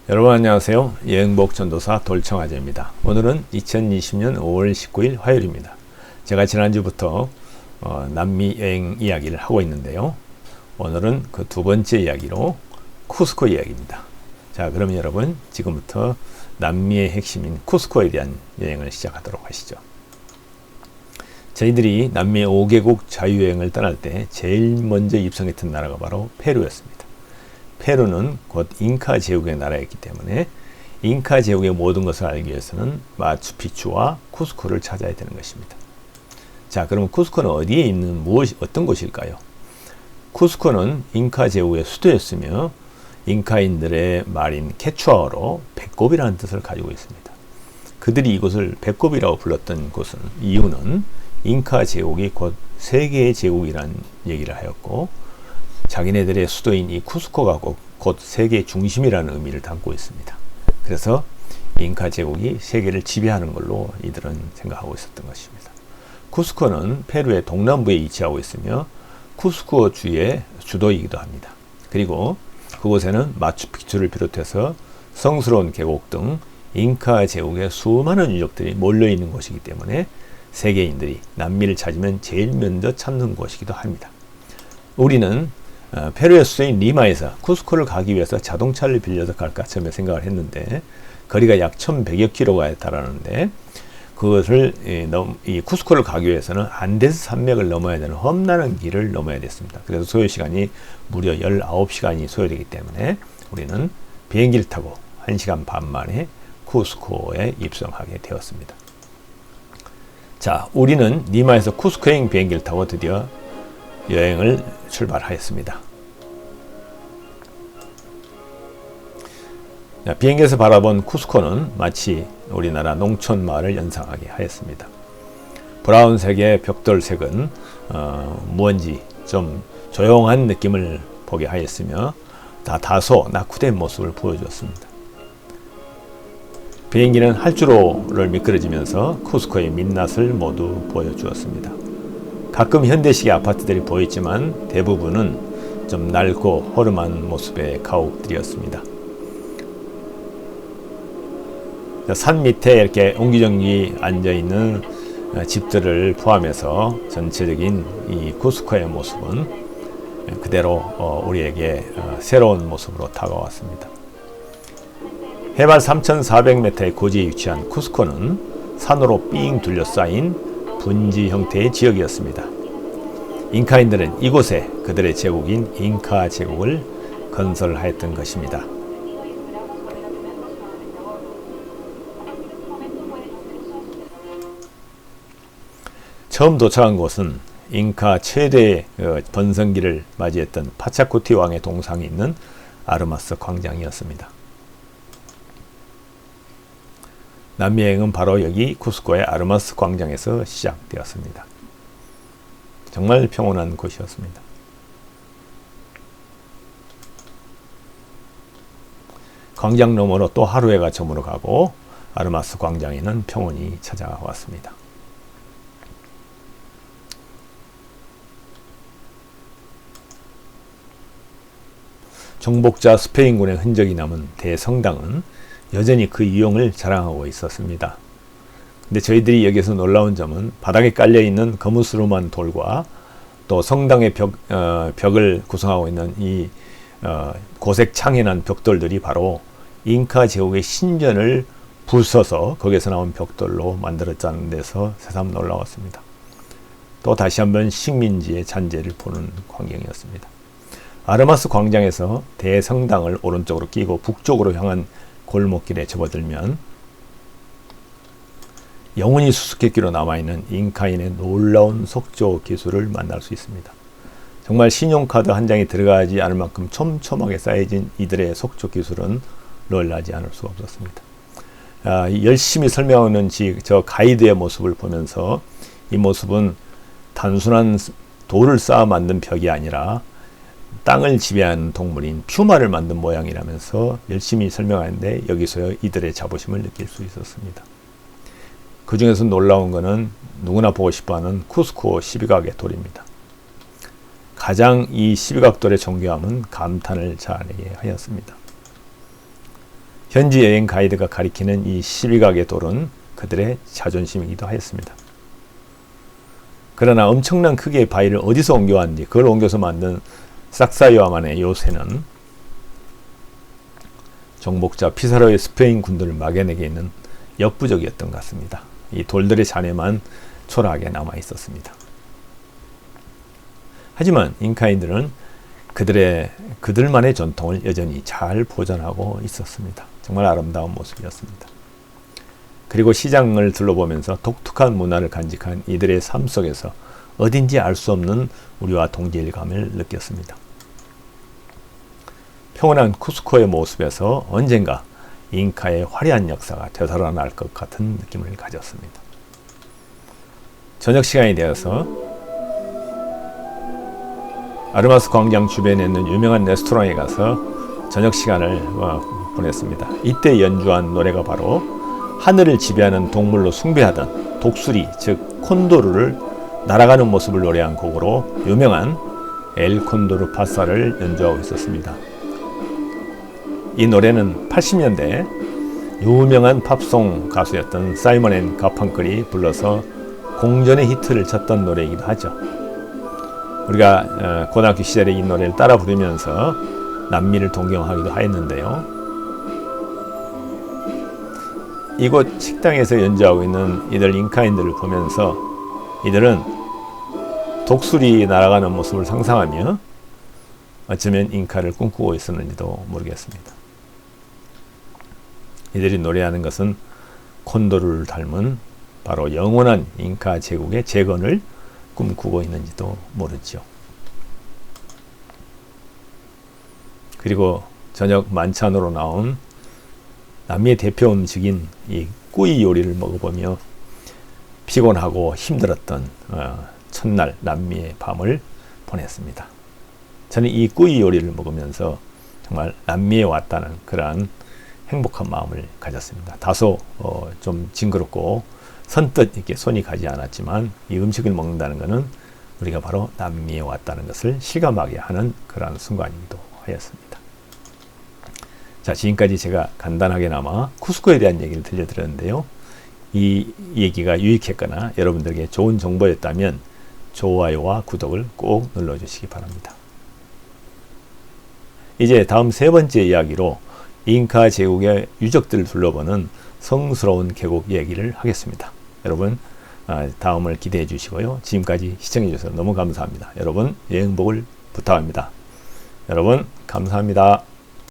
여러분 안녕하세요. 여행복 전도사 돌청아재입니다. 오늘은 2020년 5월 19일 화요일입니다. 제가 지난주부터 남미 여행 이야기를 하고 있는데요. 오늘은 그 두 번째 이야기로 쿠스코 이야기입니다. 자, 그럼 여러분 지금부터 남미의 핵심인 쿠스코에 대한 여행을 시작하도록 하시죠. 저희들이 남미 5개국 자유여행을 떠날 때 제일 먼저 입성했던 나라가 바로 페루였습니다. 페루는 곧 잉카 제국의 나라였기 때문에 잉카 제국의 모든 것을 알기 위해서는 마추픽추와 쿠스코를 찾아야 되는 것입니다. 자, 그러면 쿠스코는 어디에 있는 어떤 곳일까요? 쿠스코는 잉카 제국의 수도였으며 잉카인들의 말인 케추아어로 배꼽이라는 뜻을 가지고 있습니다. 그들이 이곳을 배꼽이라고 불렀던 이유는 잉카 제국이 곧 세계의 제국이라는 얘기를 하였고 자기네들의 수도인 이 쿠스코가 곧 세계의 중심이라는 의미를 담고 있습니다. 그래서 잉카 제국이 세계를 지배하는 걸로 이들은 생각하고 있었던 것입니다. 쿠스코는 페루의 동남부에 위치하고 있으며 쿠스코 주의 주도이기도 합니다. 그리고 그곳에는 마추픽추를 비롯해서 성스러운 계곡 등 잉카 제국의 수많은 유적들이 몰려있는 곳이기 때문에 세계인들이 남미를 찾으면 제일 먼저 찾는 곳이기도 합니다. 우리는 페루의 수도인 리마에서 쿠스코를 가기 위해서 자동차를 빌려서 갈까 처음에 생각을 했는데 거리가 약 1100여 킬로가 달하는데 그것을 이 쿠스코를 가기 위해서는 안데스 산맥을 넘어야 되는 험난한 길을 넘어야 됐습니다. 그래서 소요시간이 무려 19시간이 소요되기 때문에 우리는 비행기를 타고 1시간 반 만에 쿠스코에 입성하게 되었습니다. 자, 우리는 리마에서 쿠스코행 비행기를 타고 드디어 여행을 출발하였습니다. 비행기에서 바라본 쿠스코는 마치 우리나라 농촌 마을을 연상하게 하였습니다. 브라운색의 벽돌색은 무언지 좀 조용한 느낌을 보게 하였으며 다소 낙후된 모습을 보여주었습니다. 비행기는 활주로를 미끄러지면서 쿠스코의 민낯을 모두 보여주었습니다. 가끔 현대식의 아파트들이 보였지만 대부분은 좀 낡고 허름한 모습의 가옥들이었습니다. 산 밑에 이렇게 옹기종기 앉아있는 집들을 포함해서 전체적인 이 쿠스코의 모습은 그대로 우리에게 새로운 모습으로 다가왔습니다. 해발 3,400m의 고지에 위치한 쿠스코는 산으로 삥 둘러싸인 분지 형태의 지역이었습니다. 잉카인들은 이곳에 그들의 제국인 잉카 제국을 건설하였던 것입니다. 처음 도착한 곳은 잉카 최대의 번성기를 맞이했던 파차쿠티 왕의 동상이 있는 아르마스 광장이었습니다. 남미 여행은 바로 여기 쿠스코의 아르마스 광장에서 시작되었습니다. 정말 평온한 곳이었습니다. 광장 너머로 또 하루해가 저물어 가고 아르마스 광장에는 평온이 찾아왔습니다. 정복자 스페인군의 흔적이 남은 대성당은 여전히 그 유형을 자랑하고 있었습니다. 근데 저희들이 여기서 놀라운 점은 바닥에 깔려있는 거무스름한 돌과 또 성당의 벽을 구성하고 있는 이 고색 창연한 벽돌들이 바로 잉카 제국의 신전을 부숴서 거기서 나온 벽돌로 만들었다는 데서 새삼 놀라웠습니다. 또 다시 한번 식민지의 잔재를 보는 광경이었습니다. 아르마스 광장에서 대성당을 오른쪽으로 끼고 북쪽으로 향한 골목길에 접어들면 영원히 수수께끼로 남아있는 잉카인의 놀라운 속조 기술을 만날 수 있습니다. 정말 신용카드 한 장이 들어가지 않을 만큼 촘촘하게 쌓여진 이들의 속조 기술은 놀라지 않을 수가 없었습니다. 열심히 설명하는 저 가이드의 모습을 보면서 이 모습은 단순한 돌을 쌓아 만든 벽이 아니라 땅을 지배하는 동물인 퓨마를 만든 모양이라면서 열심히 설명하는데 여기서 이들의 자부심을 느낄 수 있었습니다. 그 중에서 놀라운 것은 누구나 보고 싶어하는 쿠스코 12각의 돌입니다. 가장 이 12각돌의 정교함은 감탄을 자아내게 하였습니다. 현지 여행 가이드가 가리키는 이 12각의 돌은 그들의 자존심이기도 하였습니다. 그러나 엄청난 크기의 바위를 어디서 옮겨왔는지 그걸 옮겨서 만든 삭사이와만의 요새는 정복자 피사로의 스페인 군들을 막아내게 있는 역부족이었던 것 같습니다. 이 돌들의 잔해만 초라하게 남아 있었습니다. 하지만 잉카인들은 그들만의 전통을 여전히 잘 보존하고 있었습니다. 정말 아름다운 모습이었습니다. 그리고 시장을 둘러보면서 독특한 문화를 간직한 이들의 삶 속에서 어딘지 알 수 없는 우리와 동질감을 느꼈습니다. 평온한 쿠스코의 모습에서 언젠가 잉카의 화려한 역사가 되살아날 것 같은 느낌을 가졌습니다. 저녁 시간이 되어서 아르마스 광장 주변에 있는 유명한 레스토랑에 가서 저녁 시간을 보냈습니다. 이때 연주한 노래가 바로 하늘을 지배하는 동물로 숭배하던 독수리, 즉 콘도르를 날아가는 모습을 노래한 곡으로 유명한 엘 콘도르 파사를 연주하고 있었습니다. 이 노래는 80년대 유명한 팝송 가수였던 사이먼 앤 가펑클이 불러서 공전의 히트를 쳤던 노래이기도 하죠. 우리가 고등학교 시절에 이 노래를 따라 부르면서 남미를 동경하기도 하였는데요. 이곳 식당에서 연주하고 있는 이들 잉카인들을 보면서 이들은 독수리 날아가는 모습을 상상하며 어쩌면 잉카를 꿈꾸고 있었는지도 모르겠습니다. 이들이 노래하는 것은 콘도르를 닮은 바로 영원한 잉카 제국의 재건을 꿈꾸고 있는지도 모르죠. 그리고 저녁 만찬으로 나온 남미의 대표 음식인 이 꾸이 요리를 먹어보며 피곤하고 힘들었던 첫날 남미의 밤을 보냈습니다. 저는 이 꾸이 요리를 먹으면서 정말 남미에 왔다는 그러한 행복한 마음을 가졌습니다. 다소 좀 징그럽고 선뜻 이렇게 손이 가지 않았지만 이 음식을 먹는다는 것은 우리가 바로 남미에 왔다는 것을 실감하게 하는 그러한 순간이기도 하였습니다. 자, 지금까지 제가 간단하게나마 쿠스코에 대한 얘기를 들려드렸는데요. 이 얘기가 유익했거나 여러분들에게 좋은 정보였다면 좋아요와 구독을 꼭 눌러주시기 바랍니다. 이제 다음 세 번째 이야기로 잉카 제국의 유적들을 둘러보는 성스러운 계곡 얘기를 하겠습니다. 여러분 다음을 기대해 주시고요. 지금까지 시청해 주셔서 너무 감사합니다. 여러분 여행 복을 부탁합니다. 여러분 감사합니다.